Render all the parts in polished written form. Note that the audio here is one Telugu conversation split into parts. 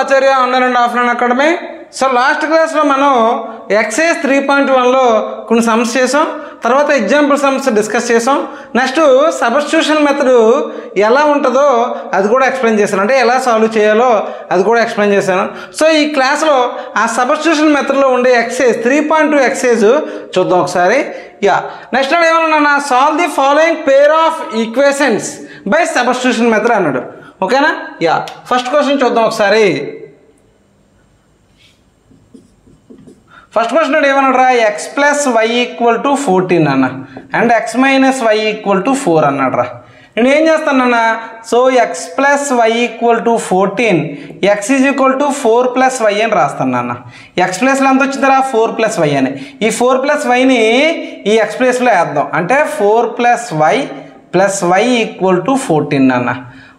Acharya online and offline academy. So last క్లాస్లో మనం ఎక్సైజ్ 3.1లో కొన్ని సమ్స్ చేసాం, తర్వాత ఎగ్జాంపుల్ సమ్స్ డిస్కస్ చేసాం. నెక్స్ట్ సబ్స్టిట్యూషన్ మెథడ్ ఎలా ఉంటుందో అది కూడా ఎక్స్ప్లెయిన్ చేశాను, అంటే ఎలా సాల్వ్ చేయాలో అది కూడా ఎక్స్ప్లెయిన్ చేశాను. సో ఈ క్లాస్లో ఆ సబ్స్టిట్యూషన్ మెథడ్లో ఉండే ఎక్సైజ్ 3.2 ఎక్సైజ్ చూద్దాం ఒకసారి. నెక్స్ట్ ఏమన్నా solve the following pair of equations by substitution method అన్నాడు. ఓకేనా? ఫస్ట్ క్వశ్చన్ చూద్దాం ఒకసారి. ఫస్ట్ క్వశ్చన్ ఏమన్నాడు రా, x plus y equal to 14 అన్న and x minus y equal to 4 అన్నాడు రా. నేను ఏం చేస్తానన్నా, so x plus y equal to 14, x is equal to 4 plus y అని రాస్తాను అన్న. ఎక్స్ ప్లేస్లో ఎంత వచ్చిందిరా 4 ప్లస్ వై అని. ఈ 4 ప్లస్ వైని ఈ ఎక్స్ ప్లేస్లో వేద్దాం, అంటే 4 ప్లస్ వై ఈక్వల్ టు 14 అన్న.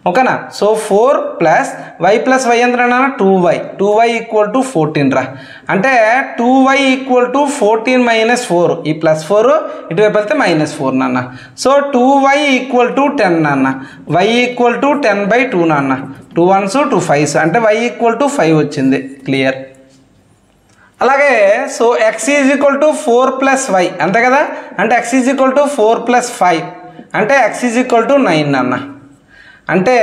ఓకేనా? సో 4 ప్లస్ వై ఎంత అన్న 2y ఈక్వల్ టు 14 రా. అంటే 2y ఈక్వల్ టు 14 మైనస్ 4, ఈ ప్లస్ 4 ఇటువైపు వెళ్తే మైనస్ 4 నాన్న. సో 2y ఈక్వల్ టు 10 నాన్న. y ఈక్వల్ టు 10/2 నాన్న. 2 1s 2 5s అంటే y ఈక్వల్ టు 5 వచ్చింది. క్లియర్? అలాగే so x is equal to 4 plus y అంతే కదా, అంటే x is equal to 4 plus 5 అంటే x ఈజ్ ఈక్వల్ టు 9 నాన్న. అంటే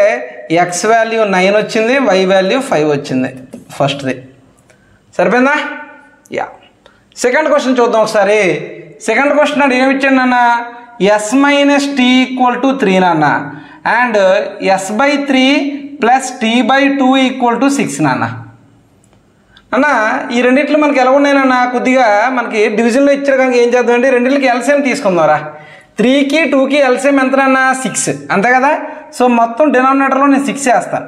ఎక్స్ వాల్యూ 9 వచ్చింది, వై వాల్యూ 5 వచ్చింది ఫస్ట్ది. సరిపోయిందా? సెకండ్ క్వశ్చన్ చూద్దాం ఒకసారి. సెకండ్ క్వశ్చన్ అంటే ఏమి ఇచ్చాడు నాన్న, s minus t equal to 3 నాన్న and s/3 plus t/2 equal to 6 నాన్న. అన్న ఈ రెండిట్లు మనకి ఎలా ఉన్నాయన్న, కొద్దిగా మనకి డివిజన్లో ఇచ్చారు కనుక ఏం చేద్దామంటే రెండింటికి ఎల్సిఎం తీసుకుందాంరా. 3కి 2కి ఎల్సిఎం ఎంతనన్నా 6 అంతే కదా. సో మొత్తం డినామినేటర్లో నేను 6 వేస్తాను.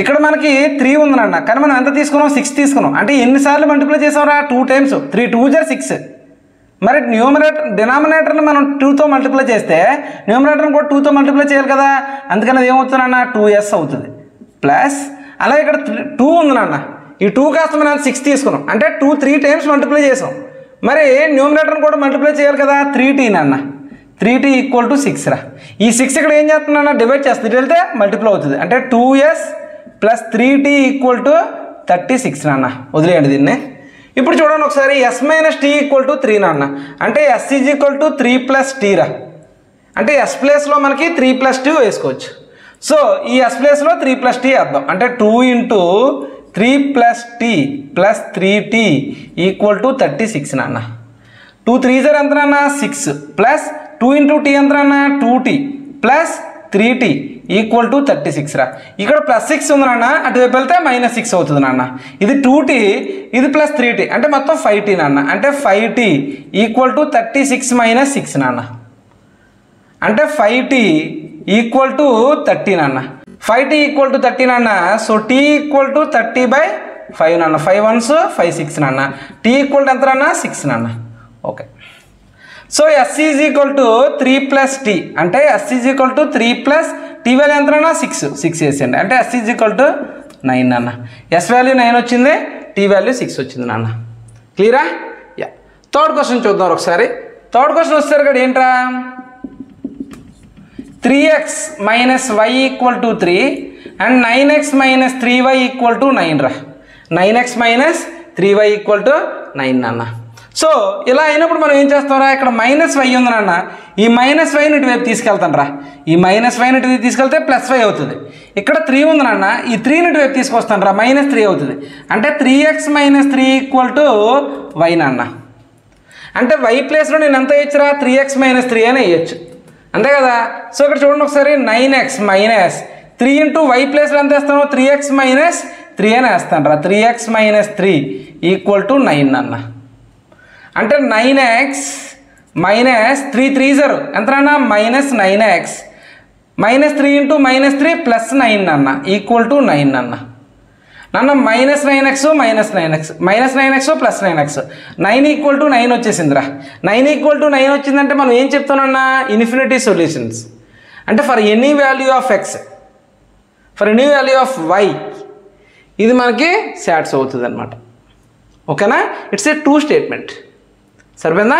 ఇక్కడ మనకి 3 ఉందనన్న, కానీ మనం ఎంత తీసుకున్నాం 6 తీసుకున్నాం. అంటే ఎన్నిసార్లు మల్టిప్లై చేసాంరా 2 టైమ్స్, 3 2 = 6. మరి డినామినేటర్ని మనం 2తో మల్టిప్లై చేస్తే న్యూమరేటర్ని కూడా 2తో మల్టిప్లై చేయాలి కదా, అందుకని అది ఏమవుతుందన్న 2s అవుతుంది. ప్లస్ అలాగే ఇక్కడ 2 ఉందనన్న, ఈ 2 కాస్త మనం 6 తీసుకున్నాం, అంటే 2 3 టైమ్స్ మల్టిప్లై చేసాం. మరి న్యూమరేటర్ని కూడా మల్టిప్లై చేయాలి కదా, 3t నాన్న. 3t ఈక్వల్ టు 6 రా. ఈ 6 ఇక్కడ ఏం చేస్తుందన్న, డివైడ్ చేస్తుంది, ఇటు వెళ్తే మల్టిప్లై అవుతుంది. అంటే 2s plus 3t equal to 36 నాన్న. వదిలేయండి దీన్ని. ఇప్పుడు చూడండి ఒకసారి, s minus t equal to 3 నాన్న. అంటే s is equal to 3 plus t రా. అంటే s ప్లేస్లో మనకి 3 ప్లస్ టీ వేసుకోవచ్చు. సో ఈ s ప్లేస్లో 3 ప్లస్ టీ వేద్దాం, అంటే 2 × 3 plus t plus 3t equal to 36 నాన్న. 2 3s ఎంత నాన్న 6 ప్లస్ 2 × t ఎంత నాన్న 2t plus 3t equal to 36 రా. ఇక్కడ ప్లస్ 6 ఉంది నాన్న, అటువైపు వెళ్తే మైనస్ 6 అవుతుంది నాన్న. ఇది 2t, ఇది ప్లస్ 3t అంటే మొత్తం 5t నాన్న. అంటే 5t ఈక్వల్ టు 36 మైనస్ 6 నాన్న. అంటే 5t ఈక్వల్ టు 30 నాన్న. 5t ఈక్వల్ టు 30 నాన్న. సో t ఈక్వల్ టు 30/5 నాన్న. 5 1s 5 6 నాన్న. t ఈక్వల్ టు ఎంత నాన్న 6 నాన్న. Okay. So s is equal to 3 plus t, అంటే s is equal to 3 plus t value ఎంత నాన్న 6 వేసేయండి. అంటే s ఈజ్ ఈక్వల్ టు 9 నాన్న. s వాల్యూ 9 వచ్చింది, t వాల్యూ 6 వచ్చింది నాన్న. క్లియరా? థర్డ్ క్వశ్చన్ చూద్దాం ఒకసారి. థర్డ్ క్వశ్చన్ వస్తారు కదా ఏంట్రా, 3x minus y equal to 3 and 9x minus 3y equal to 9 రా. 9x minus 3y equal to 9 నాన్న. సో ఇలా అయినప్పుడు మనం ఏం చేస్తాంరా, ఇక్కడ మైనస్ వై ఉంది నాన్న, ఈ మైనస్ వైని ఇటువైపు తీసుకెళ్తాను రా. ఈ మైనస్ వైని ఇటువైపు తీసుకెళ్తే ప్లస్ వై అవుతుంది. ఇక్కడ 3 ఉంది నాన్న, ఈ 3ని ఇటువైపు తీసుకొస్తాను రా, మైనస్ 3 అవుతుంది. అంటే 3x minus 3 equal to why నాన్న. అంటే వై ప్లేస్లో నేను ఎంత వేయచ్చురా 3x మైనస్ 3 అని వేయచ్చు, అంతే కదా. సో ఇక్కడ చూడండి ఒకసారి, 9x మైనస్ 3 × వై ప్లేస్లో ఎంత వేస్తాను 3x మైనస్ 3 అని వేస్తాను రా. 3x మైనస్ 3 ఈక్వల్ టు 9 అన్న. అంటే 9x మైనస్ 3 3s ఎంత అన్న minus 9x minus 3 × minus 3 plus 9 అన్న ఈక్వల్ టు 9 అన్న. నాన్న minus 9x minus 9x plus 9x 9 equal to 9 వచ్చేసిందిరా. 9 ఈక్వల్ టు 9 వచ్చిందంటే మనం ఏం చెప్తానన్నా, ఇన్ఫినిటీ సొల్యూషన్స్. అంటే for any value of x, for any value of y, ఇది మనకి సాటిస్ఫై అవుతుంది అనమాట. ఓకేనా? It's a true statement. సరిపోయిందా?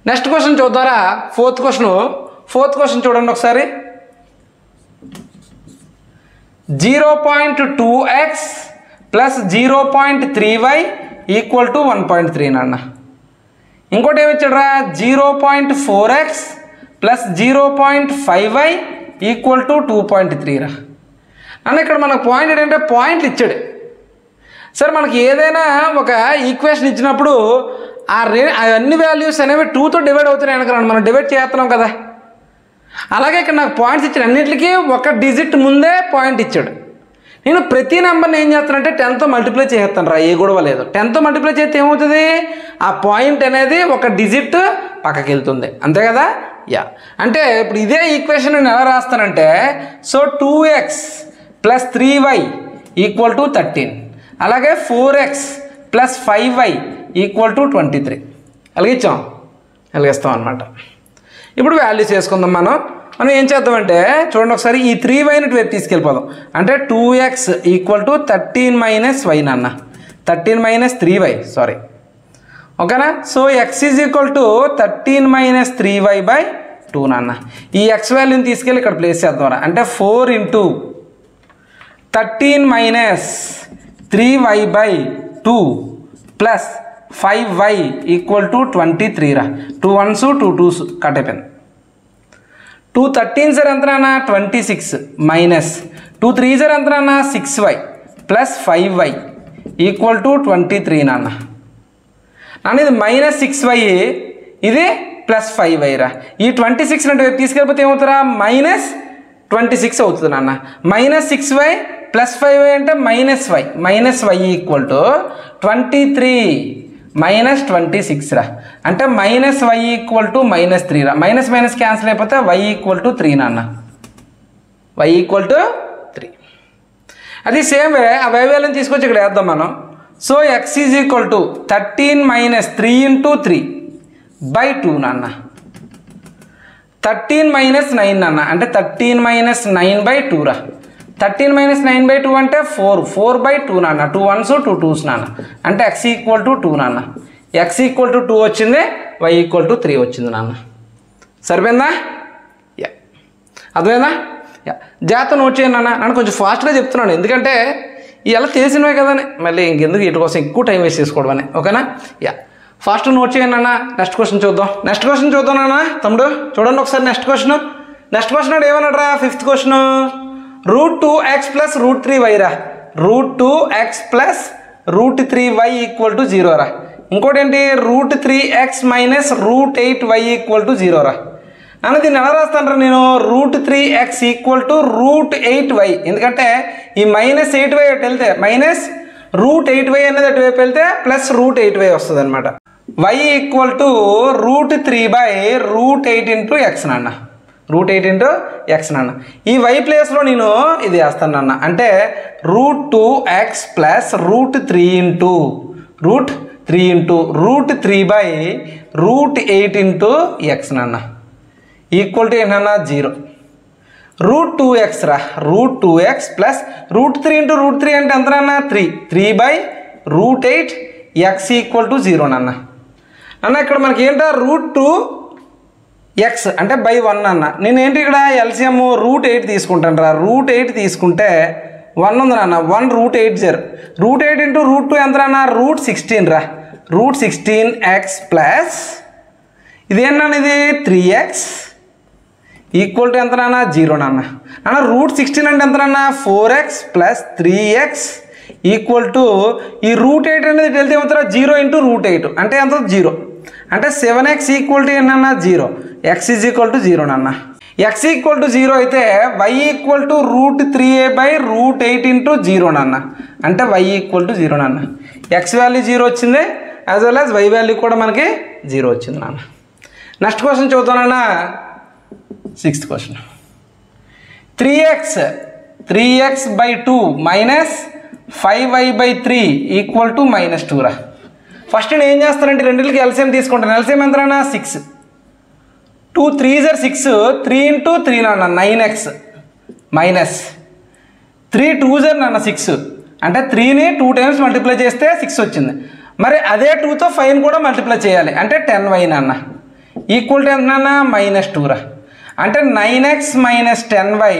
నెక్స్ట్ క్వశ్చన్ చూద్దారా. ఫోర్త్ క్వశ్చన్ చూడండి ఒకసారి. 0.2x plus 0.3y equal to 1.3 నాన్న. ఇంకోటి ఏమి ఇచ్చాడురా 0.4x plus 0.5y equal to 2.3 రా అన్న. ఇక్కడ మనకు పాయింట్ ఏంటంటే పాయింట్లు ఇచ్చాడు. సార్ మనకి ఏదైనా ఒక ఈక్వేషన్ ఇచ్చినప్పుడు అన్ని వాల్యూస్ అనేవి 2తో డివైడ్ అవుతున్నాయి అనుకున్నాను, మనం డివైడ్ చేస్తున్నాం కదా. అలాగే ఇక్కడ నాకు పాయింట్స్ ఇచ్చాడు, అన్నింటికి ఒక డిజిట్ ముందే పాయింట్ ఇచ్చాడు. నేను ప్రతి నెంబర్ని ఏం చేస్తానంటే 10తో మల్టిప్లై చేస్తాను రా, ఏ గొడవ లేదు. 10తో మల్టిప్లై చేస్తే ఏమవుతుంది, ఆ పాయింట్ అనేది ఒక డిజిట్ పక్కకి వెళ్తుంది, అంతే కదా. యా అంటే ఇప్పుడు ఇదే ఈక్వేషన్ నేను ఎలా రాస్తానంటే, so 2x plus 3y equal to 13, అలాగే 4x plus 5y equal to 23 అలాగిస్తాం అనమాట. ఇప్పుడు వాల్యూస్ వేసుకుందాం. మనం ఏం చేద్దామంటే చూడండి ఒకసారి, ఈ 3yని వైపు తీసుకెళ్ళిపోదాం. అంటే 2x equal to 13 minus y నాన్న, 13 మైనస్ 3y సారీ, ఓకేనా. So x is equal to 13 minus 3y by 2 నాన్న. ఈ x వాల్యూని తీసుకెళ్ళి ఇక్కడ ప్లేస్ చేద్దాం రా. అంటే 4 into 13 minus 3y by 2 plus 5y equal to 23 రా. 2 1s 2 2s కట్ అయిపోయింది. 2 13s ఎంతనా 26 మైనస్ 2 3s ఎంతనా 6y plus 5y equal to 23 నాన్న. ఇది మైనస్ 6y, ఇది ప్లస్ 5y రా. ఈ 26 అంటే వైపు తీసుకెళ్ళిపోతే ఏమవుతుందా, మైనస్ 26 అవుతుంది నాన్న. మైనస్ 6y ప్లస్ 5y అంటే minus y equal to 23 minus 26 రా. అంటే minus y equal to minus 3 రా. మైనస్ మైనస్ క్యాన్సిల్ అయిపోతే y ఈక్వల్ టు 3 నాన్న, y ఈక్వల్ టు 3. అది సేమ్ వే ఆ వైవేలను తీసుకొచ్చి ఇక్కడ వేద్దాం మనం. So x is equal to 13 minus 3 into 3 by 2 నాన్న. 13 మైనస్ 9 నాన్న, అంటే 13 మైనస్ 9 బై 2 రా. 13 మైనస్ 9 బై 2 అంటే 4 బై 2 నాన్న. 2 1s 2 2s నాన్న. అంటే x ఈక్వల్ టు 2 నాన్న. x ఈక్వల్ టు 2 వచ్చింది, y ఈక్వల్ టు 3 వచ్చింది నాన్న. సరిపోయిందా? యా అర్థమైందా? యా జాగ్రత్త నోట్ చేయండి నాన్న. నన్ను కొంచెం ఫాస్ట్గా చెప్తున్నాను, ఎందుకంటే ఇలా తెలిసినవే కదని మళ్ళీ ఇంకెందుకు వీటి కోసం ఎక్కువ టైం వేస్ట్ చేసుకోవడం అని, ఓకేనా. యా ఫాస్ట్ నోట్ చేయండి అన్న. నెక్స్ట్ క్వశ్చన్ చూద్దాం నాన్న. తమ్ముడు చూడండి ఒకసారి నెక్స్ట్ క్వశ్చన్ అంటే ఏమన్నాడు రా, 5th question. √2x plus √3y రా. √2x plus √3y equal to 0 రా. ఇంకోటి ఏంటి, √3x minus √8y equal to 0 రా. అన్న దీన్ని ఎలా రాస్తాను రా నేను, √3x ఈక్వల్ టు √8y, ఎందుకంటే ఈ మైనస్ 8y అటు వెళ్తే మైనస్ √8y అనేది అటువైపు వెళ్తే ప్లస్ √8y వస్తుంది అనమాట. y equal to √3 by √8 into x నాన్న. √8 ఇంటూ x నాన్న. ఈ y ప్లేస్లో నేను ఇది వేస్తాను నాన్న. అంటే √2x plus √3 into √3 by √8 into x నాన్న ఈక్వల్ టు ఏంటన్నా 0. √2x రా. √2x ప్లస్ √3 ఇంటూ √3 అంటే ఎంతనన్నా 3 బై √8 x ఈక్వల్ టు 0 నాన్న. అన్న ఇక్కడ మనకి ఏంటో √2x అంటే బై 1 అన్న. నేను ఏంటి ఇక్కడ ఎల్సిఎం √8 తీసుకుంటాను రా. √8 తీసుకుంటే 1 ఉంది నాన్న. 1 √8 √8 ఇంటూ √2 ఎంత అన్న √16 రా. √16x ప్లస్ ఇదేంటన్నా ఇది 3x ఈక్వల్ టు ఎంత నాన్న 0 నాన్న. అన్న √16 అంటే ఎంత నాన్న 4x plus 3x equal to ఈ √8 అనేది వెళ్తే ఏమవుతారా 0 ఇంటూ √8 అంటే ఎంత 0. అంటే 7x ఈక్వల్ టు ఏంటన్నా 0. x ఈజ్ ఈక్వల్ టు 0 నాన్న. x ఈక్వల్ టు 0 అయితే y equal to √3a by √8 into 0 నాన్న. అంటే y ఈక్వల్ టు 0 నాన్న. x వాల్యూ 0 వచ్చింది, as well as y value కూడా మనకి 0 వచ్చింది నాన్న. నెక్స్ట్ క్వశ్చన్ చూద్దానన్నా. 6th question. 3x by 2 minus 5y by 3 equal to -2 రా. ఫస్ట్ నేను ఏం చేస్తానంటే రెండింటికి ఎల్సిఎం తీసుకుంటాను. ఎల్సిఎం ఎంతనా 6. 2 3s 6, 3 ఇంటూ 3 నాన్న 9x మైనస్ 3 2s నాన్న 6, అంటే 3ని 2 టైమ్స్ మల్టిప్లై చేస్తే 6 వచ్చింది. మరి అదే 2తో 5 కూడా మల్టిప్లై చేయాలి, అంటే 10y నాన్న ఈక్వల్ టు ఎంత నాన్న -2 రా. అంటే 9x minus 10y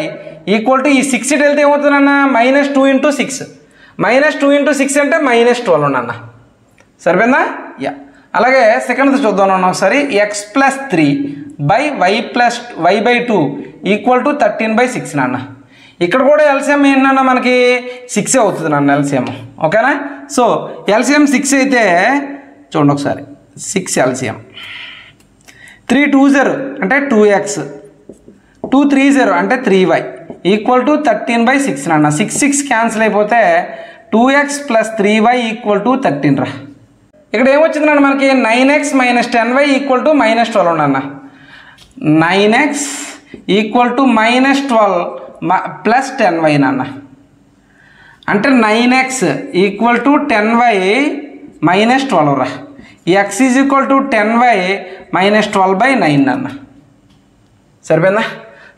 equal to ఈ 6 ఇటు వెళ్తే ఏమవుతుందన్న -2 × 6 -2 × 6 అంటే -12 నాన్న సరిపోయిందా యా అలాగే సెకండ్ చూద్దాం నాన్న ఒకసారి x+3/y/2 ఈక్వల్ టు 13/6 నాన్న ఇక్కడ కూడా ఎల్సిఎం ఏంటన్నా మనకి 6 అవుతుంది నాన్న ఎల్సిఎం ఓకేనా సో ఎల్సిఎం 6 అయితే చూడండి ఒకసారి 6 ఎల్సిఎం 3 2 అంటే 2x 2 3 అంటే 3y ఈక్వల్ టు 13/6 నాన్న 6 క్యాన్సిల్ అయిపోతే 2x + 3y ఈక్వల్ టు 13 రా ఇక్కడ ఏమొచ్చింది నాన్న మనకి 9x - 10y ఈక్వల్ టు -12 నాన్న 9x equal to -12 plus 10y నాన్న అంటే 9x ఈక్వల్ టు 10y -12 రా x is equal to 10y -12/9 నాన్న సరిపోయిందా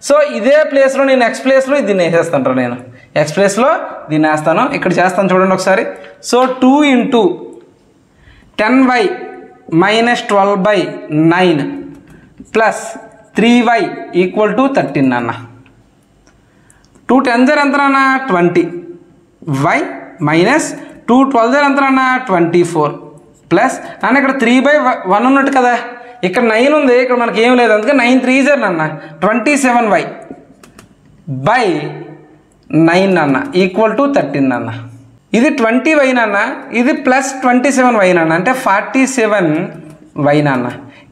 సో ఇదే ప్లేస్లో నేను x ప్లేస్లో దీన్ని వేసేస్తాను రా నేను x ప్లేస్లో దీన్ని వేస్తాను ఇక్కడ చేస్తాను చూడండి ఒకసారి so 2 × 10y -12/9 plus 3y equal to 13 నాన్న 2 10 ఎంత నాన్న 20 y -2 12 ఎంత నాన్న 24 ప్లస్ నాన్న ఇక్కడ 3/1 ఉన్నట్టు కదా ఇక్కడ 9 ఉంది ఇక్కడ మనకి ఏం లేదు అందుకే 9 3 నాన్న 27y/9 నాన్న ఈక్వల్ టు 13 నాన్న ఇది 20y నాన్న ఇది ప్లస్ 27y నాన్న అంటే 47y నాన్న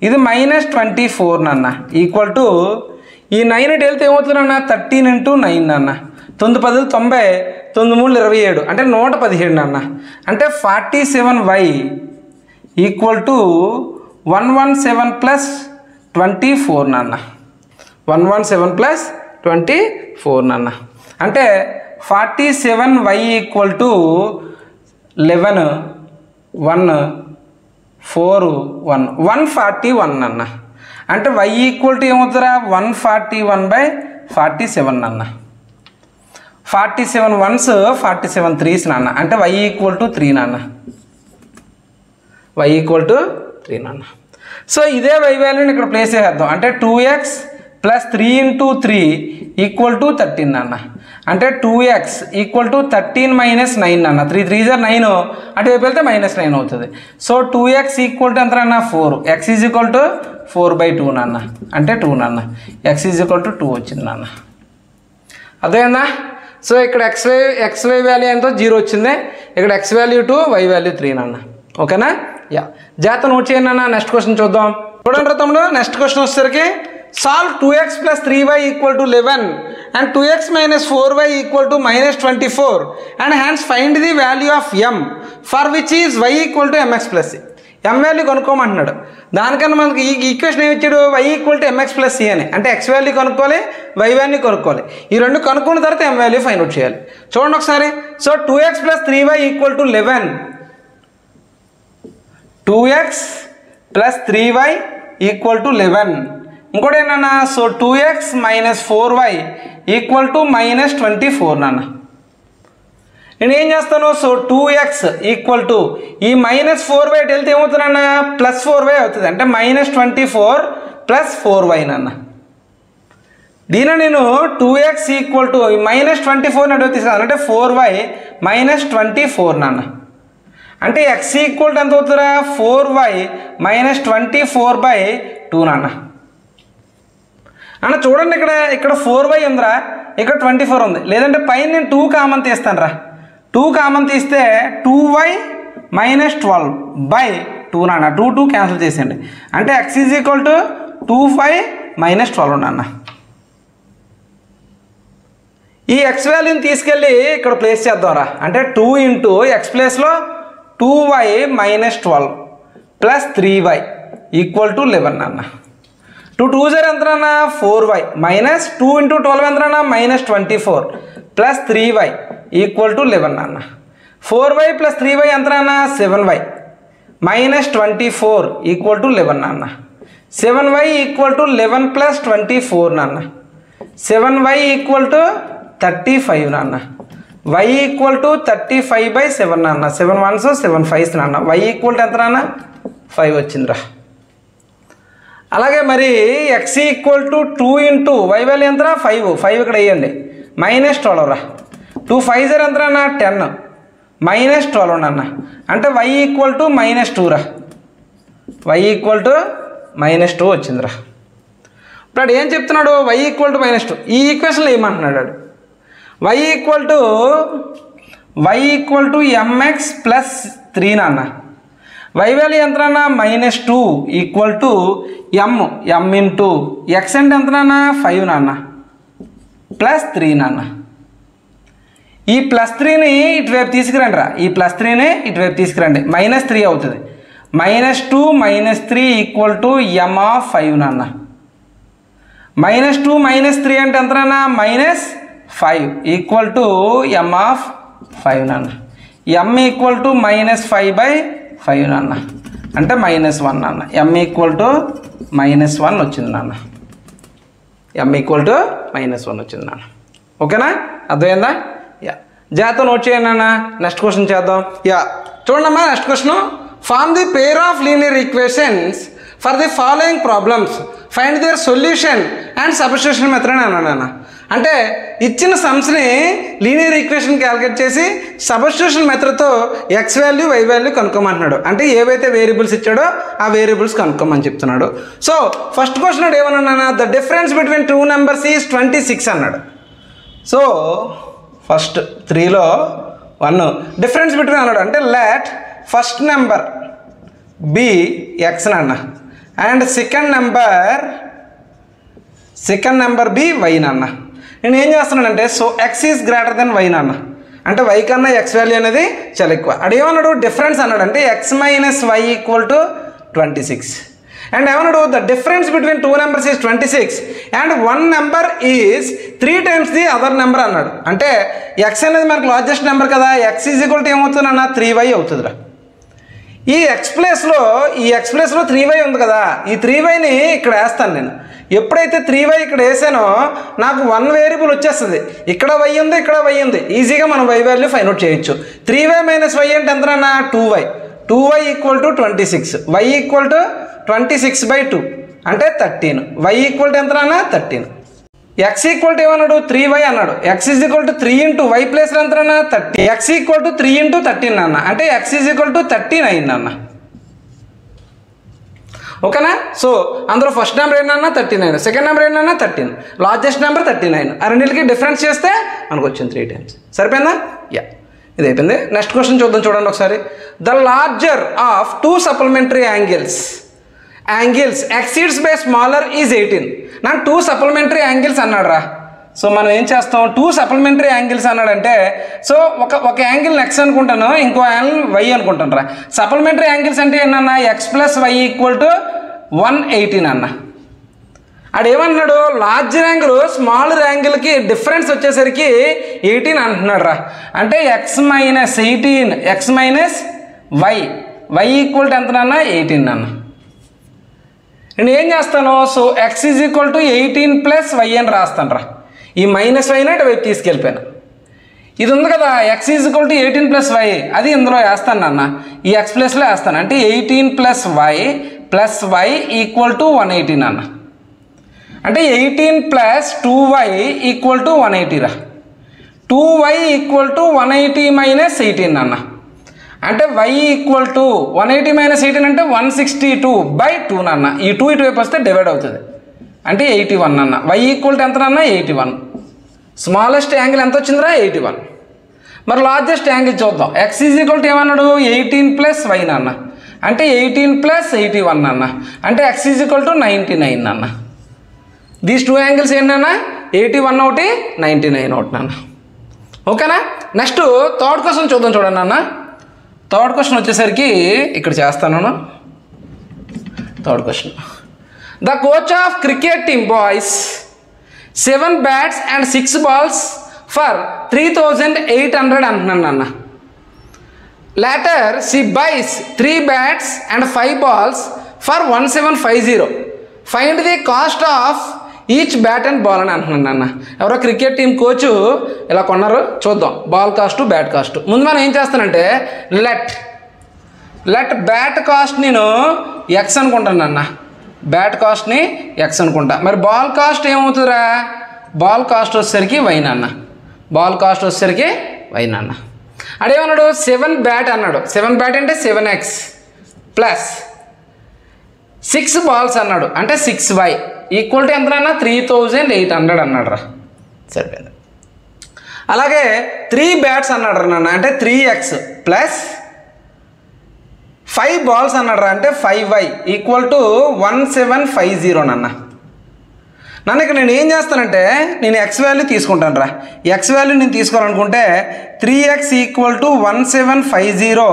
ఇది -24 నాన్న ఈక్వల్ టు ఈ 9 ఇటు వెళ్తే ఏమవుతుంది నాన్న 13 × 9 నాన్న 9 10 90 9 3 27 అంటే 117 నాన్న అంటే 47y ఈక్వల్ టు 117 ప్లస్ 24 నాన్న 117 ప్లస్ 24 నాన్న అంటే 47y ఈక్వల్ టు 11 1 4 1 141 అన్న అంటే y ఈక్వల్ టు ఏమవుతుందా 141/47 అన్న 47 1s 47 3s నాన్న అంటే y ఈక్వల్ టు 3 నాన్న y ఈక్వల్ టు 3 నాన్న సో ఇదే y వాల్యూని ఇక్కడ ప్లేస్ చేసేద్దాం అంటే 2x + 3 × 3 ఈక్వల్ టు 13 నాన్న అంటే 2x ఈక్వల్ టు 13 - 9 నాన్న 3 3 9 అటువైపు వెళ్తే -9 అవుతుంది సో 2x ఈక్వల్ టు ఎంత నాన్న 4 x ఈజ్ ఈక్వల్ టు 4/2 నాన్న అంటే 2 నాన్న x ఈజ్ ఈక్వల్ టు 2 వచ్చింది నాన్న అదేనా సో ఇక్కడ xy వాల్యూ ఎంతో 0 వచ్చింది ఇక్కడ x వాల్యూ 2 y వాల్యూ 3 నాన్న ఓకేనా యా జాగ్రత్త నోట్ చేయండి నాన్న నెక్స్ట్ క్వశ్చన్ చూద్దాం చూడండి తమ్ముడు నెక్స్ట్ క్వశ్చన్ వచ్చేసరికి solve 2x + 3y = 11 and 2x - 4y = -24 and hence find the value of m for which is y = mx + c m value కనుక్కోమంటున్నాడు దానికన్నా మనకి ఈ ఈక్వేషన్ ఏమి ఇచ్చాడు y = mx + c అని అంటే x వాల్యూ కనుక్కోవాలి y వాల్యూ కనుక్కోవాలి ఈ రెండు కనుక్కున్న తర్వాత m వాల్యూ ఫైండ్ అవుట్ చేయాలి చూడండి ఒకసారి so 2x + 3y = 11 2x + 3y = 11 ఇంకోటి ఏంటన్నా సో 2x - 4y = -24 నాన్న నేను ఏం చేస్తాను సో 2x = ఈ -4y వెళ్తే ఏమవుతుందన్న +4y అవుతుంది అంటే -24 + 4y నాన్న దీని నేను 2x = ఈ -24 అటు తీసుకున్నాను అంటే 4y -24 నాన్న అంటే x = ఎంత అవుతుందా 4y -24/2 నాన్న అన్న చూడండి ఇక్కడ 4y ఉందిరా ఇక్కడ 24 ఉంది లేదంటే పైన నేను 2 కామన్ తీస్తాను రా 2 కామన్ తీస్తే 2y -12/2 నాన్న 2 క్యాన్సిల్ చేసేయండి అంటే x = 2y -12 నాన్న ఈ x వాల్యూని తీసుకెళ్ళి ఇక్కడ ప్లేస్ చేద్దాంరా అంటే 2 × x ప్లేస్లో 2y -12 + 3y = 11 నాన్న 2 2 ఎంత నాన్న 4y -2 × 12 ఎంత నాన్న -24 + 3y = 11 నాన్న 4y + 3y ఎంత నాన్న 7y -24 = 11 నాన్న 7y = 11 + 24 నాన్న 7y = 35 నాన్న y = 35/7 నాన్న 7 1s 7 5s నాన్న y = ఎంత నాన్న 5 వచ్చిందిరా అలాగే మరి x = 2 × y వాల్యూ ఎంత 5 ఇక్కడ వేయండి -12 రా. 2 5 0 ఎంత అన్న 10 -12 అన్న. అంటే y ఈక్వల్ టు -2 రా. y ఈక్వల్ టు -2 వచ్చిందిరా. ఇప్పుడు ఏం చెప్తున్నాడు? y ఈక్వల్ టు -2 ఈ ఈక్వేషన్లో ఏమంటున్నాడు? y equal to mx plus 3 నాన్న. y వాల్యూ ఎంత నాన్న? -2 equal to m into x అంటే ఎంత నాన్న? 5 నాన్న ప్లస్ 3 నాన్న. ఈ +3ని ఇటువైపు తీసుకురండి రా. ఈ +3ని ఇటువైపు తీసుకురండి. -3 అవుతుంది. -2 -3 ఈక్వల్ టు m ఆఫ్ 5 నాన్న. -2 -3 అంటే ఎంత నాన్న? -5 ఈక్వల్ టు m ఆఫ్ 5 నాన్న. m ఈక్వల్ టు -5/5 నాన్న. అంటే -1 నాన్న. m ఈక్వల్ టు -1 వచ్చింది నాన్న. m ఈక్వల్ టు -1 వచ్చింది నాన్న. ఓకేనా? అర్థమైందా? యా, జాగ్రత్త నోట్ చేయండి నాన్న. నెక్స్ట్ క్వశ్చన్ చేద్దాం. యా, చూడమ్మా. Next question, form the pair of linear equations for the following problems, find their solution and substitution method అని అన్నాను. అంటే ఇచ్చిన సమ్స్ని లీనియర్ ఈక్వేషన్ క్యాలిక్యులేట్ చేసి సబ్స్టిట్యూషన్ మెథడ్తో ఎక్స్ వాల్యూ వై వాల్యూ కనుక్కోమంటున్నాడు. అంటే ఏవైతే వేరియబుల్స్ ఇచ్చాడో ఆ వేరియబుల్స్ కనుక్కోమని చెప్తున్నాడు. సో ఫస్ట్ క్వశ్చన్ ఏమన్నా, the difference between 2 numbers is 26 అన్నాడు. సో ఫస్ట్ 3లో 1 డిఫరెన్స్ బిట్వీన్ అన్నాడు. అంటే let first number be x అన్న and second number be y నాన్న. నేను ఏం చేస్తున్నానంటే, so x is greater than y నాన్న. అంటే వై కన్నా ఎక్స్ వాల్యూ అనేది చాలా ఎక్కువ. అదేమన్నాడు? డిఫరెన్స్ అన్నాడు. అంటే x - y equal to 26. And ఏమన్నాడు? The difference between 2 numbers is 26 and 1 number is 3 times the other number అన్నాడు. అంటే ఎక్స్ అనేది మనకు లార్జెస్ట్ నెంబర్ కదా. ఎక్స్ ఈజ్ ఈక్వల్ టు ఏమవుతుంది అన్న? 3y అవుతుందిరా. ఈ ఎక్స్ ప్లేస్లో 3y ఉంది కదా. ఈ 3yని ఇక్కడ వేస్తాను నేను. ఎప్పుడైతే 3y ఇక్కడ వేసానో నాకు 1 వేరియబుల్ వచ్చేస్తుంది. ఇక్కడ y ఉంది, ఇక్కడ y ఉంది. ఈజీగా మనం y వాల్యూ ఫైండ్ అవుట్ చేయొచ్చు. 3y - y అంటే ఎంతనా? 2y. 2y equal to 26. y equal to 26/2 అంటే 13. y ఈక్వల్ టు ఎంతనా? 13. x ఈక్వల్ టు ఏమన్నాడు? 3y అన్నాడు. x is equal to 3 into y ప్లేస్లో ఎంతనా? 30. x ఈక్వల్ టు 3 ఇంటూ 13 అన్న. అంటే x ఈజ్ ఈక్వల్ టు 13 అయిందన్న. ఓకేనా? సో అందులో ఫస్ట్ నెంబర్ ఏంటన్నా? 39. సెకండ్ నెంబర్ ఏంటన్నా? 13. Largest number 39. ఆ రెండింటికి డిఫరెన్స్ చేస్తే మనకు వచ్చింది 3 టైమ్స్. సరిపోయిందా? యా, ఇది అయిపోయింది. నెక్స్ట్ క్వశ్చన్ చూడండి ఒకసారి. The larger of 2 supplementary angles exceeds by smaller is 18. నాకు 2 సప్లిమెంటరీ యాంగిల్స్ అన్నాడు రా. సో మనం ఏం చేస్తాం? 2 సప్లిమెంటరీ యాంగిల్స్ అన్నాడంటే, సో ఒక యాంగిల్ ఎక్స్ అనుకుంటాను, ఇంకో యాంగిల్ వై అనుకుంటాను రా. సప్లిమెంటరీ యాంగిల్స్ అంటే ఏంటన్నా? x + y ఈక్వల్ టు 118 అన్న. ఆడేమన్నాడు? లార్జర్ యాంగిల్ స్మాలర్ యాంగిల్కి డిఫరెన్స్ వచ్చేసరికి 18 అంటున్నాడు రా. అంటే x - 18 x - y equal to ఎంతనన్నా? 18 అన్న. నేను ఏం చేస్తాను? So x is equal to 18 + y అని రాస్తాను రా. ఈ -y ఇటు వైపు తీసుకెళ్ళిపోయాను. ఇది ఉంది కదా, x is equal to 18 + y, అది ఇందులో వేస్తాను అన్న. ఈ x ప్లేస్లో వేస్తాను. అంటే 18 + y ఈక్వల్ టు 118 అన్న. అంటే 18 + 2y ఈక్వల్ టు 180 రా. 2y ఈక్వల్ టు 180 - 18 అన్న. అంటే y ఈక్వల్ టు 180 - 18 అంటే 162/2 నాన్న. ఈ 2 ఇటువైపు వస్తే డివైడ్ అవుతుంది. అంటే 81 అన్న. y ఈక్వల్ టు ఎంతనన్నా? 81. స్మాలెస్ట్ యాంగిల్ ఎంత వచ్చిందిరా? 81. మరి లార్జెస్ట్ యాంగిల్ చూద్దాం. x ఈజ్ ఈక్వల్ టు ఏమన్నాడు? 18 + y నాన్న. అంటే 18 + 81 అన్న. అంటే x ఈజ్ ఈక్వల్ టు 99 అన్న. దీస్ 2 యాంగిల్స్ ఏంటన్నా? 81 ఒకటి, 99 ఒకటి నాన్న. ఓకేనా? నెక్స్ట్ థర్డ్ క్వశ్చన్ చూడండి అన్న. థర్డ్ క్వశ్చన్ వచ్చేసరికి ఇక్కడ చేస్తాను. Third question, the coach of cricket team buys 7 bats and 6 balls for 3800 అంటున్నాను అన్న. Later she buys 3 bats and 5 balls for 1750. Find the cost of each bat and ball అని అంటున్నాను అన్న. ఎవరో క్రికెట్ టీం కోచ్ ఇలా కొన్నారు. చూద్దాం బాల్ కాస్ట్, బ్యాట్ కాస్ట్. ముందు మనం ఏం చేస్తానంటే, లెట్ బ్యాట్ కాస్ట్ నేను ఎక్స్ అనుకుంటాను అన్న. బ్యాట్ కాస్ట్ని ఎక్స్ అనుకుంటా. మరి బాల్ కాస్ట్ ఏమవుతుందిరా? బాల్ కాస్ట్ వచ్చేసరికి వై నాన్న. బాల్ కాస్ట్ వచ్చేసరికి వై నాన్న. అడేమన్నాడు 7 బ్యాట్ అన్నాడు. 7 బ్యాట్ అంటే 7x ప్లస్ 6 బాల్స్ అన్నాడు అంటే 6y ఈక్వల్ టు ఎంతనన్నా 3800 అన్నాడు రా. సరిపోయింది. అలాగే 3 బ్యాట్స్ అన్నాడు రా నాన్న అంటే 3x ప్లస్ 5 బాల్స్ అన్నాడు రా అంటే 5y ఈక్వల్ టు 1750 నాన్న. నన్ను ఇక్కడ నేను ఏం చేస్తానంటే నేను ఎక్స్ వాల్యూ తీసుకుంటాను రా. ఎక్స్ వాల్యూ నేను తీసుకోవాలనుకుంటే 3x equal to 1750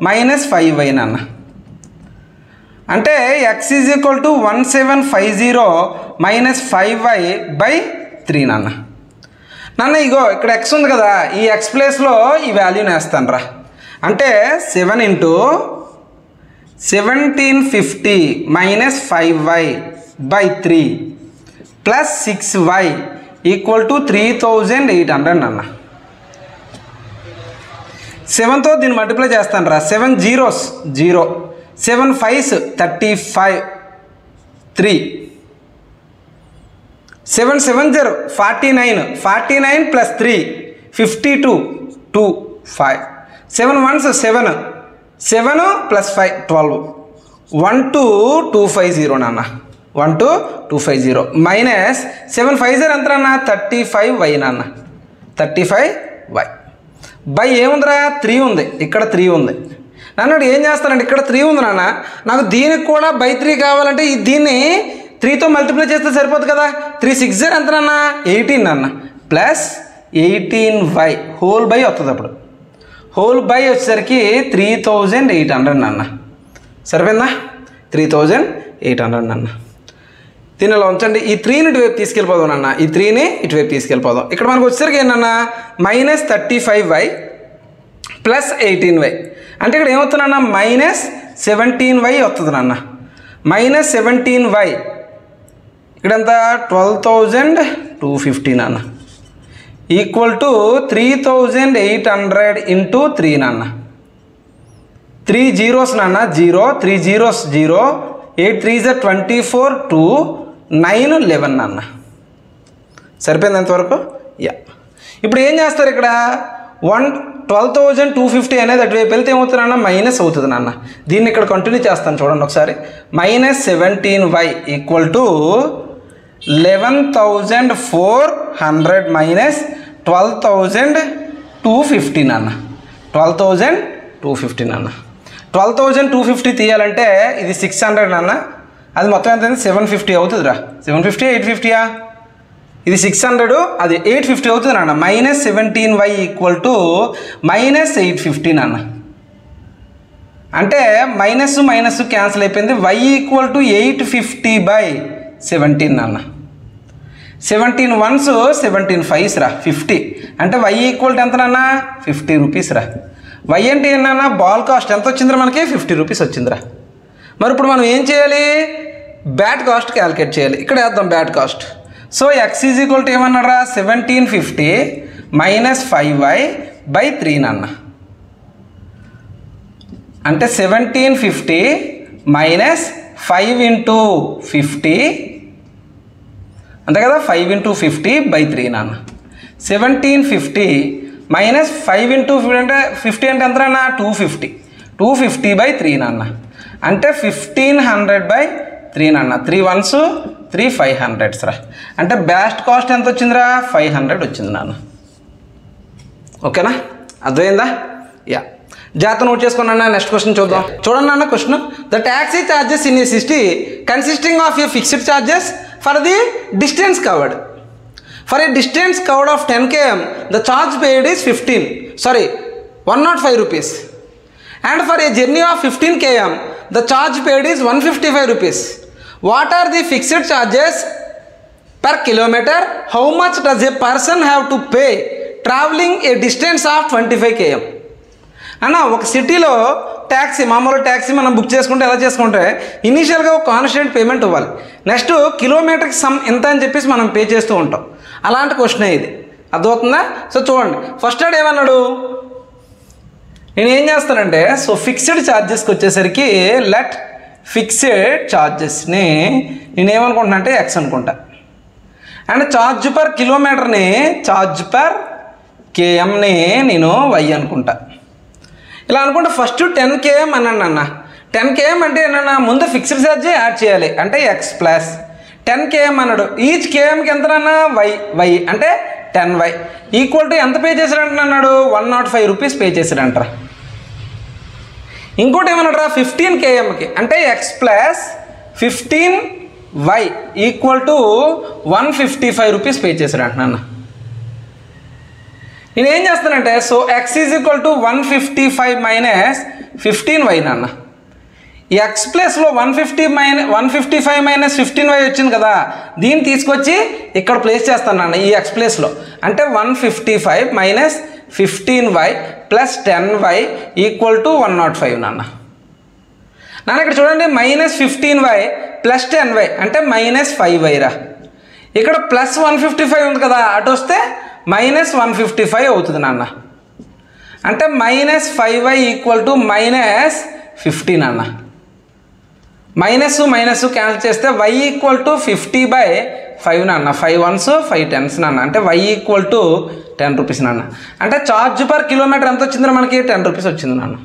minus 5y నాన్న. అంటే x is equal to 1750 minus 5y by 3 నాన్న. నాన్న ఇగో ఇక్కడ x ఉంది కదా, ఈ x ప్లేస్లో ఈ వాల్యూని వేస్తాను రా. అంటే 7 into 1750 minus 5y by 3 plus 6y equal to 3800 నాన్న. 7తో దీన్ని మల్టిప్లై చేస్తాను రా. 7 zeros 0, 7 5s 35, 3, 7 7 0 49, 49 plus 3 52, 2 5, 7 1s 7, 7 plus 5 12, 12250 నాన్న. 12250 మైనస్ 7 5 0 ఎంత నాన్న 35y నాన్న. 35y బై ఏముందిరా 3 ఉంది, ఇక్కడ 3 ఉంది. నన్ను ఏం చేస్తానంటే ఇక్కడ 3 ఉంది నాన్న, నాకు దీనికి కూడా బై 3 కావాలంటే దీన్ని 3తో మల్టిప్లై చేస్తే సరిపోతుంది కదా. 3 6 0 ఎంత నాన్న 18 నాన్న ప్లస్ 18y హోల్ బై వస్తుంది. అప్పుడు హోల్ బై వచ్చేసరికి 3800 నాన్న. సరిపోయిందా? 3800 నాన్న. దీనిలో ఉంచండి. ఈ 3ని ఇటువైపు తీసుకెళ్ళిపోదాం నాన్న. ఈ 3ని ఇటువైపు తీసుకెళ్ళిపోదాం. ఇక్కడ మనకు వచ్చేసరికి ఏంటన్నా మైనస్ 35y ప్లస్ 18y అంటే ఇక్కడ ఏమవుతుందన్న మైనస్ 17y వస్తుంది నాన్న. మైనస్ 17y ఇక్కడంత 12,250 నాన్న ఈక్వల్ టు 3800 ఇంటూ 3 నాన్న. 3 జీరోస్ నాన్న 0, 3 జీరోస్ 0, 8 3s 24, 2 9 11 నాన్న. సరిపోయింది ఎంతవరకు? యా. ఇప్పుడు ఏం చేస్తారు ఇక్కడ 12,250 అనేది అటువైపు వెళ్తే ఏమవుతుంది నాన్న మైనస్ అవుతుంది నాన్న. దీన్ని ఇక్కడ కంటిన్యూ చేస్తాను చూడండి ఒకసారి. Minus 17y equal to 11,400 minus 12,250 నాన్న. 12,250 నాన్న. 12,250 తీయాలంటే ఇది 600 నాన్న. అది మొత్తం ఎంత 750 అవుతుందిరా. 750 850యా? ఇది 600 అది 850 అవుతుంది నాన్న. Minus 17y equal to minus 850 నాన్న. అంటే మైనస్ మైనస్ క్యాన్సిల్ అయిపోయింది. y ఈక్వల్ టు 850/17 నాన్న. 17 1s 17 5s రా 50. అంటే y ఈక్వల్ టు ఎంత నాన్న 50 రూపీస్ రా. y అంటే ఏంటన్నా బాల్ కాస్ట్ ఎంత వచ్చిందిరా మనకి 50 రూపీస్ వచ్చిందిరా. మరి ఇప్పుడు మనం ఏం చేయాలి? బ్యాట్ కాస్ట్ క్యాలిక్యులేట్ చేయాలి. ఇక్కడ వేద్దాం bat cost. So x is equal to ఏమన్నారా 1750 మైనస్ 5y/3 నాన్న. అంటే 1750 మైనస్ 5 ఇంటూ 50 అంతే కదా 5 ఇంటూ 50/3 నాన్న. 1750 మైనస్ 5 ఇంటూ 50 అంటే 50 అంటే ఎంత నాన్న 250, 250/3 నాన్న. అంటే 1500/3 నాన్న. 3 1s 3 500s రా. అంటే బ్యాస్ట్ కాస్ట్ ఎంత వచ్చిందిరా 500 వచ్చింది నాన్న. ఓకేనా? అర్థమైందా? యా. జాగ్రత్త నోట్ చేసుకున్నా. నెక్స్ట్ క్వశ్చన్ చూద్దాం. చూడండి అన్న question. The taxi charges in a city consisting of A fixed charges for the distance covered. For a distance covered of 10 km, the charge paid is 105 rupees. And for a journey of 15 km, the charge paid is 155 rupees. What are the fixed charges per kilometer? How much does a person have to pay traveling a distance of 25 km? అన్న ఒక సిటీలో ట్యాక్సీ మామూలు ట్యాక్సీ మనం బుక్ చేసుకుంటే ఎలా చేసుకుంటే ఇనీషియల్గా ఒక కాన్స్టెంట్ పేమెంట్ ఇవ్వాలి. నెక్స్ట్ కిలోమీటర్కి సమ్ ఎంత అని చెప్పేసి మనం పే చేస్తూ ఉంటాం. అలాంటి క్వశ్చనే ఇది. అర్థమవుతుందా? సో చూడండి ఫస్ట్ ఆడు ఏమన్నాడు, నేను ఏం చేస్తానంటే సో ఫిక్స్డ్ ఛార్జెస్కి వచ్చేసరికి లెట్ ఫిక్స్డ్ ఛార్జెస్ని నేనేమనుకుంటున్నా అంటే ఎక్స్ అనుకుంటా. అండ్ ఛార్జ్ పర్ కిలోమీటర్ని ఛార్జ్ పర్ కేఎంని నేను వై అనుకుంటా. ఇలా అనుకుంటే ఫస్ట్ 10 km అన్నాను అన్న. 10 km అంటే ఏంటన్నా, ముందు ఫిక్స్డ్ ఛార్జ్ యాడ్ చేయాలి, అంటే ఎక్స్ ప్లస్ 10 km అన్నాడు. ఈచ్ కేఎంకి ఎంతనన్నా వై అంటే 10y ఈక్వల్ టు ఎంత పే చేశాడంట అన్నాడు, 105 రూపీస్ పే చేశాడంటారా. ఇంకోటి ఏమన్నాడు, 15 kmకి అంటే X plus 15y equal to 155 rupees pay చేశాడంట నాన్న. నేను ఏం చేస్తానంటే, so x is equal to 155 minus 15y నాన్న. ఈ ఎక్స్ ప్లస్లో 155 మైనస్ 15y వచ్చింది కదా, దీన్ని తీసుకొచ్చి ఇక్కడ ప్లేస్ చేస్తాను నాన్న ఈ ఎక్స్ ప్లేస్లో. అంటే 155 minus 15y plus 10y equal to 105 నాన్న. ఇక్కడ చూడండి, మైనస్ 15y ప్లస్ 10y అంటే మైనస్ 5y రా. ఇక్కడ ప్లస్ 155 ఉంది కదా, అటు వస్తే మైనస్ 155 అవుతుంది నాన్న. అంటే minus 5y equal to minus 15 అన్న. మైనస్ మైనస్ క్యాన్సిల్ చేస్తే y ఈక్వల్ టు 50/5 నాన్న. 5 ones 5 10s నాన్న. అంటే y ఈక్వల్ టు 10 రూపీస్ నాన్న. అంటే ఛార్జ్ పర్ కిలోమీటర్ ఎంత వచ్చింది మనకి, 10 రూపీస్ వచ్చింది నాన్న.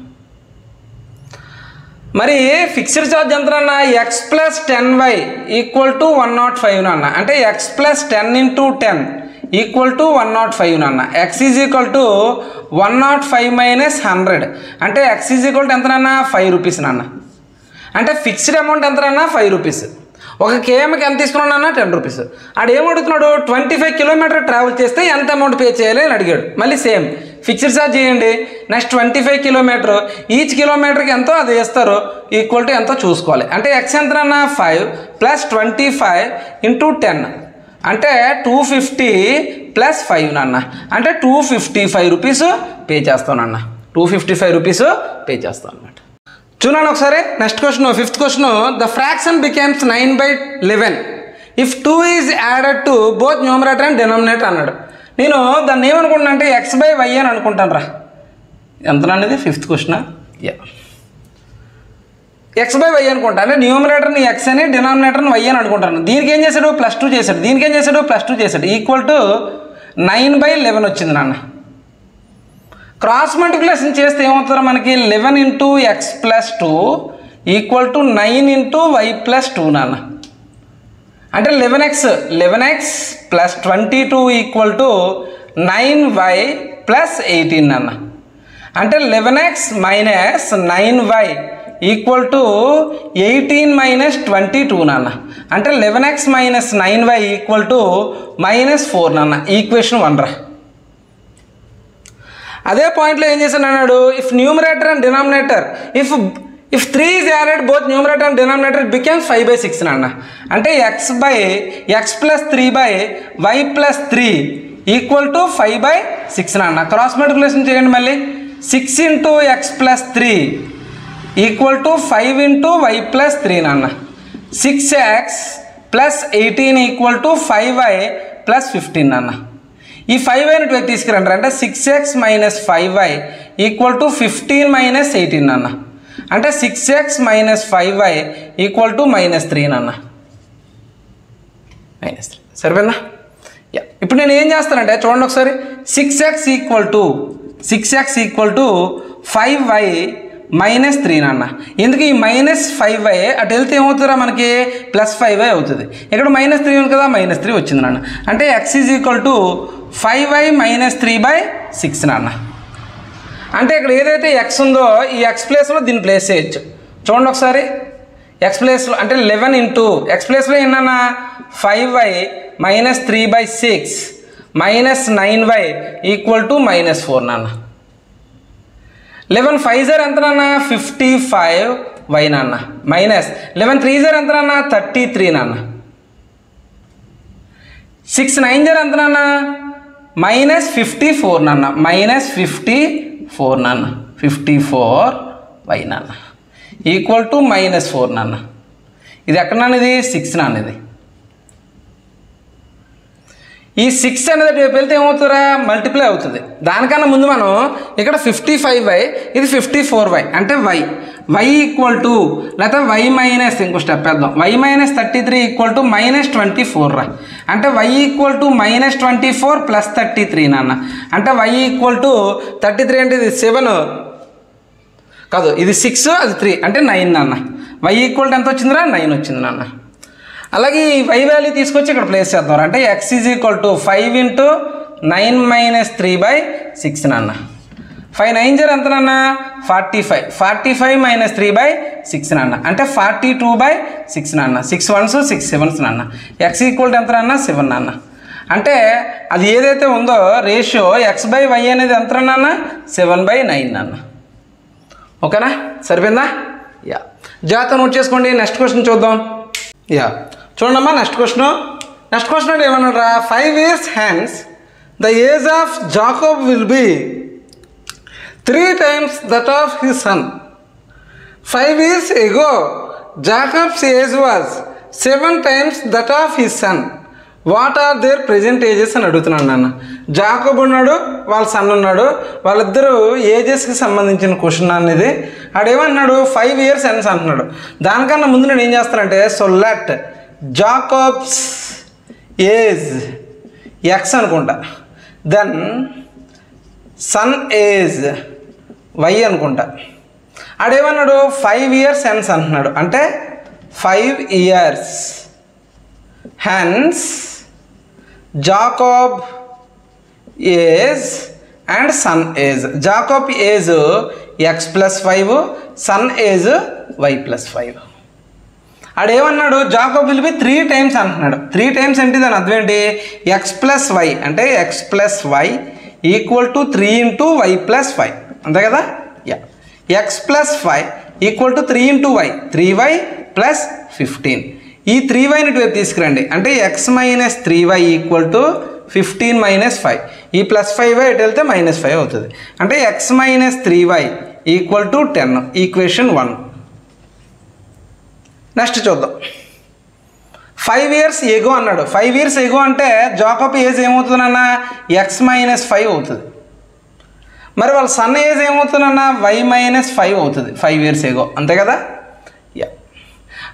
మరి ఫిక్స్డ్ ఛార్జ్ ఎంత నాన్న, X plus 10y equal to 105 నాన్న. అంటే X plus 10 into 10 equal to 105 నాన్న. X is equal to 105 minus 100 అంటే ఎక్స్ ఈజ్ ఈక్వల్ టు ఎంత నాన్న, 5 రూపీస్ నాన్న. అంటే ఫిక్స్డ్ అమౌంట్ ఎంత నాన్న, 5 రూపీస్. ఒక కేఎంకి ఎంత తీసుకున్నాడు అన్న, 10 రూపీస్. ఆడు ఏమడుగుతున్నాడు, 25 కిలోమీటర్ ట్రావెల్ చేస్తే ఎంత అమౌంట్ పే చేయాలి అని అడిగాడు. మళ్ళీ సేమ్ ఫిక్స్డ్ ఛార్జ్ చేయండి. నెక్స్ట్ 25 కిలోమీటర్, ఈచ్ కిలోమీటర్కి ఎంతో అది వేస్తారు, ఈక్వల్ టు ఎంతో చూసుకోవాలి. అంటే ఎక్స్ ఎంత అన్న, 5 ప్లస్ 25 ఇంటూ 10 అంటే 250 ప్లస్ 5 నాన్న. అంటే 255 రూపీస్ పే చేస్తానన్న. 255 రూపీస్ పే చేస్తాను అన్నమాట. చూడండి ఒకసారి next question, 5th question. The fraction becomes 9/11 if 2 is added to both numerator and denominator అన్నాడు. నేను దాన్ని ఏమనుకుంటున్నా అంటే x/y అని అనుకుంటాను రా. ఎంత అనేది 5th క్వశ్చన్. x/y అనుకుంటా, అంటే న్యూమరేటర్ని x అని డినామినేటర్ని y అని అనుకుంటాను. దీనికి ఏం చేశాడు, +2 చేశాడు. దీనికి ఏం చేశాడు, +2 చేశాడు. ఈక్వల్ టు 9/11 వచ్చింది నాన్న. క్రాస్ మల్టిప్లికేషన్ చేస్తే ఏమవుతుందో మనకి, 11 into x plus 2 equal to 9 into y plus 2 నాన్న. అంటే 11x plus 22 equal to 9y plus 18 నాన్న. అంటే 11x minus 9y equal to 18 minus 22 నాన్న. అంటే 11x minus 9y equal to -4 నాన్న. ఈక్వేషన్ 1 రా. అదే పాయింట్లో ఏం చేశాను అన్నాడు, if numerator and denominator if 3 is added both numerator and denominator it becomes 5/6 నాన్న. అంటే x plus 3/y plus 3 equal to 5/6 నాన్న. క్రాస్ మల్టిప్లికేషన్ చేయండి మళ్ళీ. 6 into x plus 3 equal to 5 into y plus 3 నాన్న. 6x plus 18 equal to 5y plus 15 నాన్న. ఈ 5yని తీసుకురండి. అంటే 6x minus 5y equal to 15 minus 18 నాన్న. అంటే 6x minus 5y equal to -3 నాన్న. -3 సరిపోయిందా? ఇప్పుడు నేను ఏం చేస్తానంటే చూడండి ఒకసారి, 6x ఈక్వల్ టు 5y -3 నాన్న. ఎందుకు ఈ -5y అటు వెళ్తే ఏమవుతుందా మనకి, +5y అవుతుంది. ఇక్కడ -3 ఉంది కదా, -3 వచ్చింది నాన్న. అంటే x is equal to 5y - 3/6 నాన్న. అంటే ఇక్కడ ఏదైతే x ఉందో ఈ x ప్లేస్లో దీన్ని ప్లేస్ చేయొచ్చు. చూడండి ఒకసారి, x ప్లేస్లో అంటే 11 ఇంటూ x ప్లేస్లో ఏంటన్నా 5y - 3/6 -9y ఈక్వల్ టు -4 నాన్న. 11 5 ఎంత నాన్న, 55y నాన్న. -11 3 ఎంత నాన్న, 33 నాన్న. 6 9 ఎంత నాన్న, -54 నాన్న. -54 నాన్న. 54y నాన్న ఈక్వల్ టు -4 నాన్న. ఇది ఎక్కడ నాన్న, ఇది 6 నాన్న. ఇది ఈ 6 అనేది రేపు వెళ్తే ఏమవుతుందా, మల్టిప్లై అవుతుంది. దానికన్నా ముందు మనం ఇక్కడ 55y ఇది 54y అంటే y ఈక్వల్ టు లేకపోతే y మైనస్ ఇంకో స్టెప్ వేద్దాం y minus 33 equal to minus 24 రా అంటే y equal to minus 24 plus 33 నాన్న అంటే y ఈక్వల్ టు 33 అంటే ఇది 7 కాదు ఇది 6 అది 3 అంటే 9 నాన్న y ఈక్వల్ టు ఎంత వచ్చిందిరా 9 వచ్చింది నాన్న అలాగే ఈ y వాల్యూ తీసుకొచ్చి ఇక్కడ ప్లేస్ చేద్దాం అంటే x is equal to 5 into 9 minus 3/6 నాన్న 5 9 0 ఎంత నాన్న 45 మైనస్ 3/6 నాన్న అంటే 42/6 నాన్న 6 1s 6 7s నాన్న x ఈక్వల్ టు ఎంత నాన్న 7 నాన్న అంటే అది ఏదైతే ఉందో రేషియో x/y అనేది ఎంత నాన్న 7/9 నాన్న ఓకేనా సరిపోయిందా యా జాగ్రత్త నోట్ చేసుకోండి నెక్స్ట్ క్వశ్చన్ చూద్దాం యా చూడమ్మా నెక్స్ట్ క్వశ్చన్ అంటే ఏమన్నారా 5 years hence the age of Jacob will be 3 times that of his son. 5 years ago Jacob's age was 7 times that of his son. What are their present ages అని అడుగుతున్నాను నాన్న జాకబ్ ఉన్నాడు వాళ్ళ సన్ ఉన్నాడు వాళ్ళిద్దరూ ఏజెస్కి సంబంధించిన క్వశ్చన్ అనేది ఆడేమన్నాడు 5 years hence అంటున్నాడు దానికన్నా ముందు నేను ఏం చేస్తానంటే so let Jacob's age X అనుకుంటా దెన్ సన్ ఏజ్ వై అనుకుంటా ఆడేమన్నాడు 5 years hence అంటున్నాడు అంటే 5 years hence Jacob age and son age Jacob age x+5 son age y+5 ఆడేమన్నాడు జాకబ్ విల్ బి 3 times అంటున్నాడు 3 times అంటే దాని అర్థం ఏంటి x+y అంటే x+y equal to 3 into y+5 అంతే కదా yeah x+5 equal to 3 into y 3y plus 15 ఈ 3y ఇటువైపు తీసుకురండి అంటే x minus 3y equal to 15 minus 5 ఈ ప్లస్ 5y ఇటు వెళ్తే మైనస్ 5 అవుతుంది అంటే x minus 3y equal to 10 equation 1 next చూద్దాం 5 years ago అన్నాడు 5 years ago అంటే జాకబ్ ఏజ్ ఏమవుతుందన్న x-5 అవుతుంది మరి వాళ్ళ సన్ ఏజ్ ఏమవుతుందన్న y-5 అవుతుంది 5 years ago అంతే కదా యా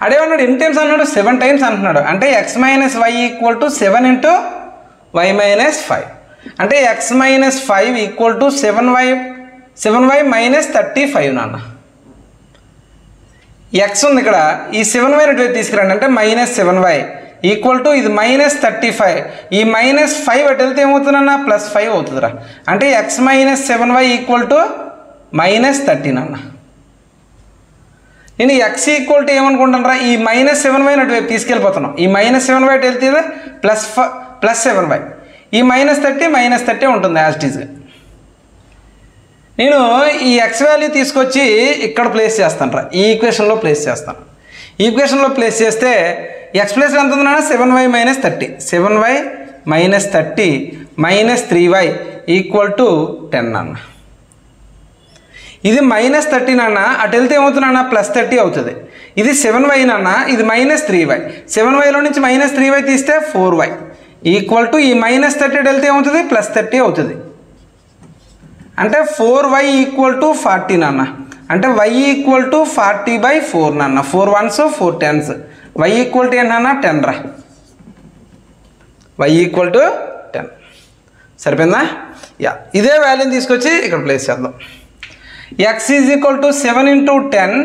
అడేమన్నాడు ఎన్ని టైమ్స్ అన్నాడు 7 times అంటున్నాడు అంటే x-y equal to 7 into y-5 అంటే x-5 equal to 7y minus 35 నాన్న x ఉంది ఇక్కడ ఈ 7y ఇటువైపు తీసుకురండి అంటే మైనస్ 7y ఈక్వల్ టు ఇది మైనస్ 35 ఈ మైనస్ 5 అటు వెళ్తే ఏమవుతుందన్న ప్లస్ 5 అవుతుందిరా అంటే x minus 7y equal to minus 13 అన్న నేను x ఈక్వల్ టు ఏమనుకుంటానరా ఈ మైనస్ 7y అటువైపు తీసుకెళ్ళిపోతున్నాం ఈ మైనస్ 7y అటు వెళ్తే ప్లస్ 7y ఈ మైనస్ 30 ఉంటుంది యాజ్ ఇట్ ఈజ్గా నేను ఈ x వాల్యూ తీసుకొచ్చి ఇక్కడ ప్లేస్ చేస్తాను రా ఈ ఈక్వేషన్లో ప్లేస్ చేస్తాను ఈక్వేషన్లో ప్లేస్ చేస్తే x ప్లేస్ ఎంత ఉందన్నా 7y minus 30 7y minus 30 minus 3y equal to 10 అన్న ఇది మైనస్ 13 అన్న అటు వెళ్తే ఏమవుతుందన్న ప్లస్ 30 అవుతుంది ఇది 7y అన్న ఇది మైనస్ 3y 7yలో నుంచి మైనస్ 3y తీస్తే 4y ఈక్వల్ టు ఈ మైనస్ 30 వెళ్తే ఏమవుతుంది ప్లస్ 30 అవుతుంది అంటే 4y ఈక్వల్ టు 40 నాన్న అంటే y ఈక్వల్ టు 40/4 నాన్న 4 1s 4 10s y equal to ఏంటన్నా 10 రా y ఈక్వల్ టు 10 సరిపోయిందా యా ఇదే వాల్యూని తీసుకొచ్చి ఇక్కడ ప్లేస్ చేద్దాం x is equal to 7 into 10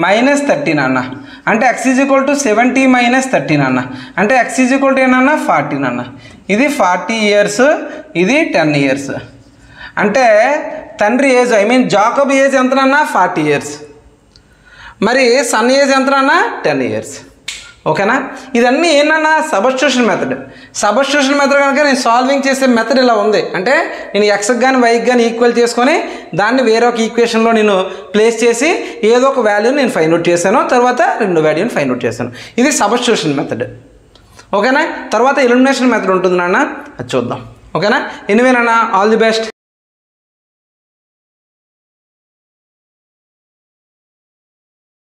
minus 13 నాన్న అంటే x is equal to 70 minus 13 నాన్న అంటే x ఈజ్ ఈక్వల్ టు ఏంటన్నా 40 నాన్న ఇది 40 years ఇది 10 years అంటే తండ్రి ఏజ్ జాకబ్ ఏజ్ ఎంతనన్నా 40 years మరి సన్ ఏజ్ ఎంతనన్నా 10 years ఓకేనా ఇదన్నీ ఏంటన్నా సబ్స్టిట్యూషన్ మెథడ్ కనుక నేను సాల్వింగ్ చేసే మెథడ్ ఇలా ఉంది అంటే నేను ఎక్స్కి కానీ వైకి కానీ ఈక్వల్ చేసుకొని దాన్ని వేరొక ఈక్వేషన్లో నేను ప్లేస్ చేసి ఏదో ఒక వాల్యూని నేను ఫైండ్ అవుట్ చేశాను తర్వాత రెండు వాల్యూని ఫైండ్ అవుట్ చేశాను ఇది సబ్స్టిట్యూషన్ మెథడ్ ఓకేనా తర్వాత ఎలిమినేషన్ మెథడ్ ఉంటుంది నాన్న అది చూద్దాం ఓకేనా ఎనీవే నాన్న ఆల్ ది బెస్ట్